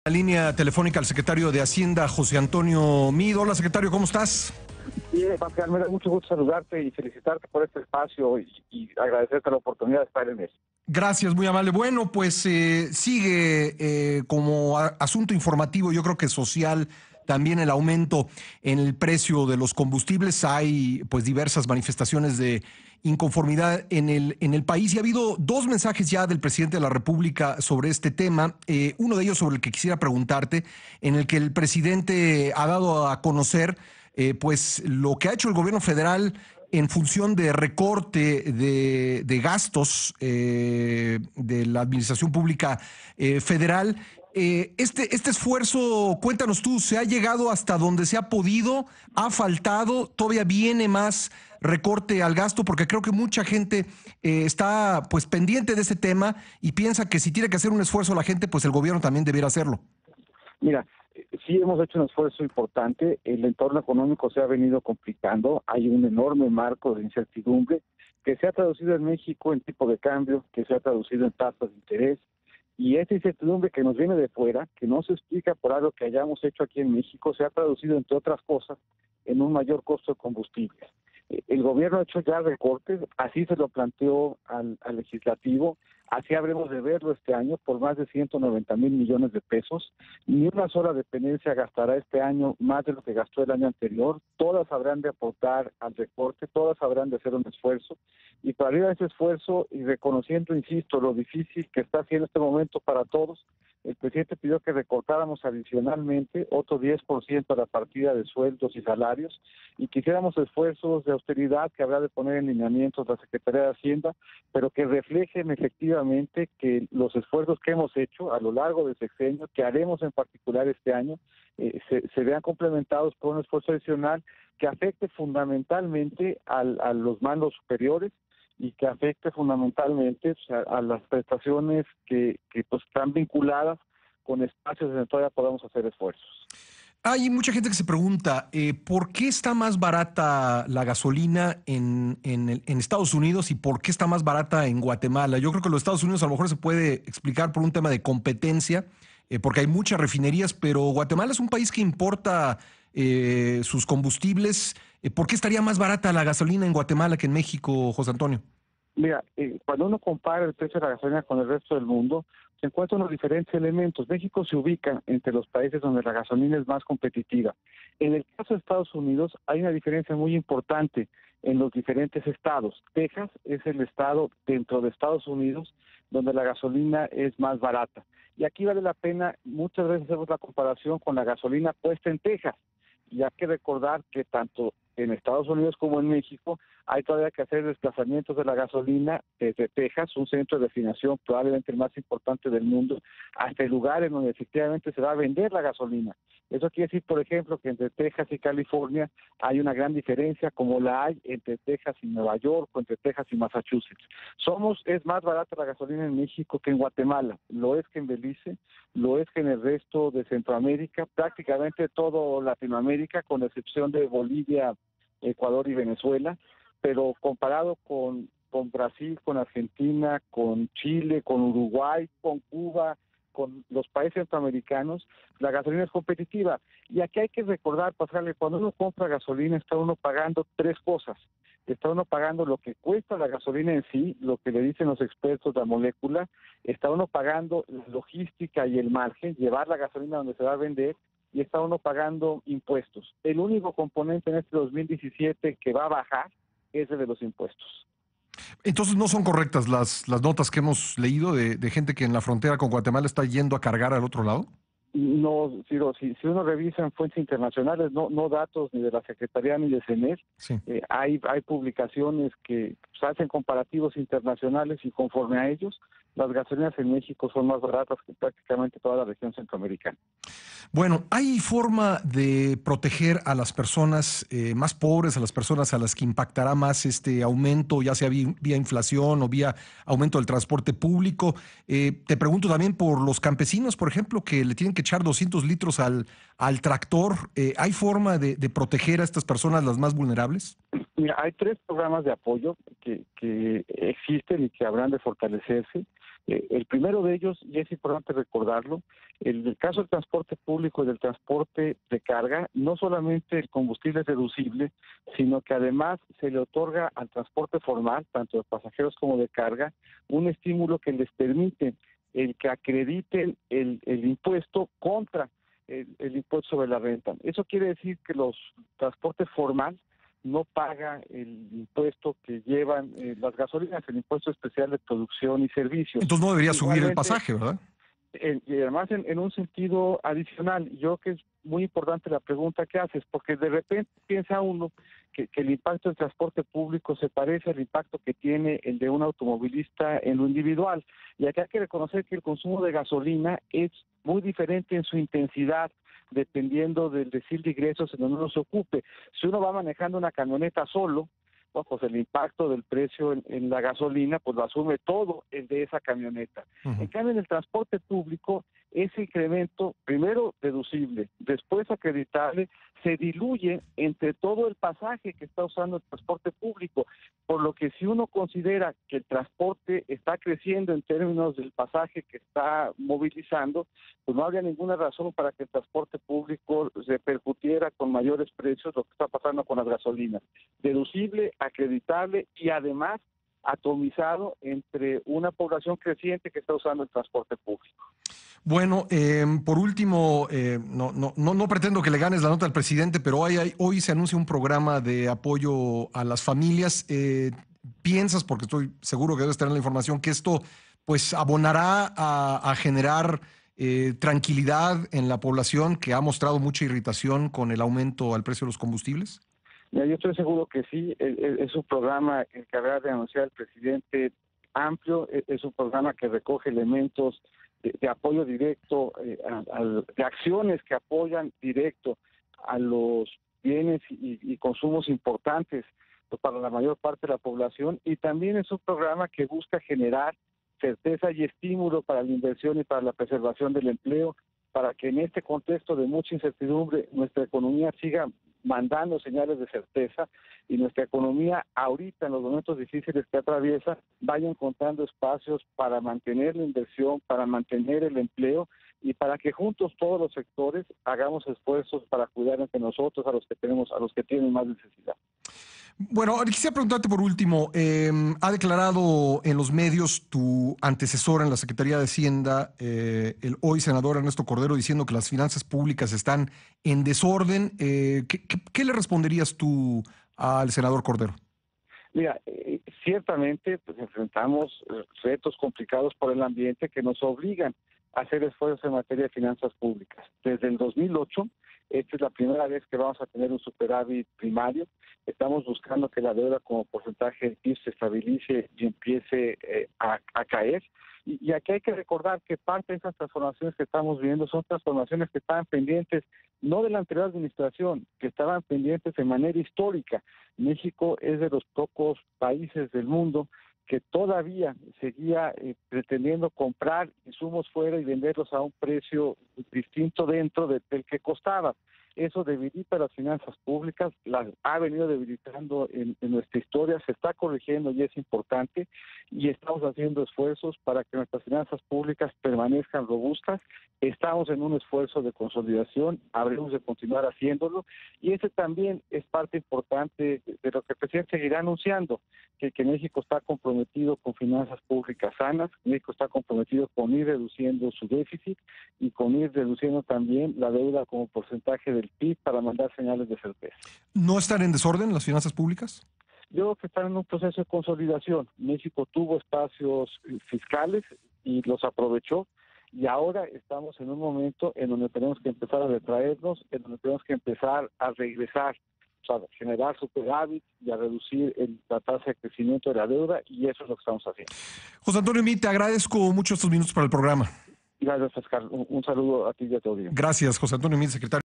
La línea telefónica al secretario de Hacienda, José Antonio Meade. Hola, secretario, ¿cómo estás? Bien, Pascal, me da mucho gusto saludarte y felicitarte por este espacio y agradecerte la oportunidad de estar en él. Gracias, muy amable. Bueno, pues sigue como asunto informativo, yo creo que social, también el aumento en el precio de los combustibles. Hay pues diversas manifestaciones de inconformidad en el país y ha habido dos mensajes ya del presidente de la República sobre este tema. Uno de ellos sobre el que quisiera preguntarte, en el que el presidente ha dado a conocer pues lo que ha hecho el gobierno federal en función de recorte de gastos de la Administración Pública Federal. Este esfuerzo, cuéntanos tú, ¿se ha llegado hasta donde se ha podido? ¿Ha faltado? ¿Todavía viene más recorte al gasto? Porque creo que mucha gente está pues pendiente de ese tema y piensa que si tiene que hacer un esfuerzo la gente, pues el gobierno también debiera hacerlo. Mira, sí hemos hecho un esfuerzo importante, el entorno económico se ha venido complicando, hay un enorme marco de incertidumbre que se ha traducido en México en tipo de cambio, que se ha traducido en tasas de interés, y esa incertidumbre que nos viene de fuera, que no se explica por algo que hayamos hecho aquí en México, se ha traducido, entre otras cosas, en un mayor costo de combustibles. El gobierno ha hecho ya recortes, así se lo planteó al legislativo, así habremos de verlo este año por más de 190,000 millones de pesos. Ni una sola dependencia gastará este año más de lo que gastó el año anterior. Todas habrán de aportar al recorte, todas habrán de hacer un esfuerzo. Y para arriba de ese esfuerzo y reconociendo, insisto, lo difícil que está haciendo este momento para todos, el presidente pidió que recortáramos adicionalmente otro 10% a la partida de sueldos y salarios y que hiciéramos esfuerzos de austeridad que habrá de poner en lineamientos la Secretaría de Hacienda, pero que reflejen efectivamente que los esfuerzos que hemos hecho a lo largo del sexenio, que haremos en particular este año, se vean complementados por un esfuerzo adicional que afecte fundamentalmente a los mandos superiores y que afecte fundamentalmente a las prestaciones que pues están vinculadas con espacios donde todavía podamos hacer esfuerzos. Hay mucha gente que se pregunta, ¿por qué está más barata la gasolina en Estados Unidos y por qué está más barata en Guatemala? Yo creo que los Estados Unidos a lo mejor se puede explicar por un tema de competencia, porque hay muchas refinerías, pero Guatemala es un país que importa sus combustibles. ¿Por qué estaría más barata la gasolina en Guatemala que en México, José Antonio? Mira, cuando uno compara el precio de la gasolina con el resto del mundo, se encuentran unos diferentes elementos. México se ubica entre los países donde la gasolina es más competitiva. En el caso de Estados Unidos hay una diferencia muy importante en los diferentes estados. Texas es el estado dentro de Estados Unidos donde la gasolina es más barata. Y aquí vale la pena, muchas veces hacemos la comparación con la gasolina puesta en Texas. Y hay que recordar que tanto en Estados Unidos como en México hay todavía que hacer desplazamientos de la gasolina desde Texas, un centro de refinación probablemente el más importante del mundo, hasta el lugar en donde efectivamente se va a vender la gasolina. Eso quiere decir, por ejemplo, que entre Texas y California hay una gran diferencia, como la hay entre Texas y Nueva York o entre Texas y Massachusetts. Es más barata la gasolina en México que en Guatemala, lo es que en Belice, lo es que en el resto de Centroamérica, prácticamente todo Latinoamérica, con excepción de Bolivia, Ecuador y Venezuela, pero comparado con Brasil, con Argentina, con Chile, con Uruguay, con Cuba, con los países centroamericanos, la gasolina es competitiva. Y aquí hay que recordar, Pascal, que cuando uno compra gasolina está uno pagando tres cosas. Está uno pagando lo que cuesta la gasolina en sí, lo que le dicen los expertos de la molécula, está uno pagando la logística y el margen, llevar la gasolina donde se va a vender, y está uno pagando impuestos. El único componente en este 2017 que va a bajar es el de los impuestos. Entonces no son correctas las notas que hemos leído de gente que en la frontera con Guatemala está yendo a cargar al otro lado. No, si uno revisa en fuentes internacionales, no datos ni de la Secretaría ni de CENER, Sí. hay publicaciones que pues, hacen comparativos internacionales y conforme a ellos, las gasolinas en México son más baratas que prácticamente toda la región centroamericana. Bueno, ¿hay forma de proteger a las personas más pobres, a las personas a las que impactará más este aumento, ya sea vía inflación o vía aumento del transporte público? Te pregunto también por los campesinos, por ejemplo, que le tienen que echar 200 litros al tractor. ¿Hay forma de proteger a estas personas, las más vulnerables? Mira, hay tres programas de apoyo que existen y que habrán de fortalecerse. El primero de ellos, y es importante recordarlo, el caso del transporte público y del transporte de carga, no solamente el combustible es deducible, sino que además se le otorga al transporte formal, tanto de pasajeros como de carga, un estímulo que les permite el que acrediten el impuesto contra el impuesto sobre la renta. Eso quiere decir que los transportes formal no paga el impuesto que llevan las gasolinas, el impuesto especial de producción y servicios. Entonces no debería subir el Igualmente, pasaje, ¿verdad? y además en un sentido adicional, yo creo que es muy importante la pregunta que haces, porque de repente piensa uno que el impacto del transporte público se parece al impacto que tiene el de un automovilista en lo individual. Y acá hay que reconocer que el consumo de gasolina es muy diferente en su intensidad, dependiendo del decil de ingresos en donde uno se ocupe. Si uno va manejando una camioneta solo, no, pues el impacto del precio en la gasolina pues lo asume todo el de esa camioneta. En cambio, en el transporte público, ese incremento, primero deducible, después acreditable, se diluye entre todo el pasaje que está usando el transporte público, por lo que si uno considera que el transporte está creciendo en términos del pasaje que está movilizando, pues no habría ninguna razón para que el transporte público repercutiera con mayores precios lo que está pasando con las gasolinas. Deducible, acreditable y además atomizado entre una población creciente que está usando el transporte público. Bueno, por último, no pretendo que le ganes la nota al presidente, pero hoy se anuncia un programa de apoyo a las familias. ¿Piensas, porque estoy seguro que debes tener la información, que esto pues abonará a generar tranquilidad en la población que ha mostrado mucha irritación con el aumento al precio de los combustibles? Mira, yo estoy seguro que sí. Es un programa que acaba de anunciar el presidente amplio, es un programa que recoge elementos de apoyo directo, de acciones que apoyan directo a los bienes y consumos importantes pues, para la mayor parte de la población, y también es un programa que busca generar certeza y estímulo para la inversión y para la preservación del empleo, para que en este contexto de mucha incertidumbre nuestra economía siga mandando señales de certeza y nuestra economía ahorita en los momentos difíciles que atraviesa vaya encontrando espacios para mantener la inversión, para mantener el empleo y para que juntos todos los sectores hagamos esfuerzos para cuidar entre nosotros a los que tienen más necesidad. Bueno, ahora quisiera preguntarte por último, ha declarado en los medios tu antecesor en la Secretaría de Hacienda, el hoy senador Ernesto Cordero, diciendo que las finanzas públicas están en desorden. ¿Qué le responderías tú al senador Cordero? Mira, ciertamente pues, enfrentamos retos complicados por el ambiente que nos obligan a hacer esfuerzos en materia de finanzas públicas. Desde el 2008, esta es la primera vez que vamos a tener un superávit primario. Estamos buscando que la deuda como porcentaje del PIB se estabilice y empiece a caer. Y aquí hay que recordar que parte de esas transformaciones que estamos viendo son transformaciones que estaban pendientes no de la anterior administración, que estaban pendientes de manera histórica. México es de los pocos países del mundo que todavía seguía pretendiendo comprar insumos fuera y venderlos a un precio distinto dentro del que costaba. Eso debilita las finanzas públicas, las ha venido debilitando en nuestra historia, se está corrigiendo y es importante, y estamos haciendo esfuerzos para que nuestras finanzas públicas permanezcan robustas. Estamos en un esfuerzo de consolidación, habremos de continuar haciéndolo, y ese también es parte importante de lo que el presidente seguirá anunciando, que México está comprometido con finanzas públicas sanas, México está comprometido con ir reduciendo su déficit y con ir reduciendo también la deuda como porcentaje del PIB para mandar señales de certeza. ¿No están en desorden las finanzas públicas? Yo creo que están en un proceso de consolidación. México tuvo espacios fiscales y los aprovechó, y ahora estamos en un momento en donde tenemos que empezar a retraernos, en donde tenemos que empezar a regresar, o sea, generar superávit y a reducir la tasa de crecimiento de la deuda, y eso es lo que estamos haciendo. José Antonio Meade, te agradezco mucho estos minutos para el programa. Gracias, Oscar. Un saludo a ti y a tu audiencia. Gracias, José Antonio Meade, secretario.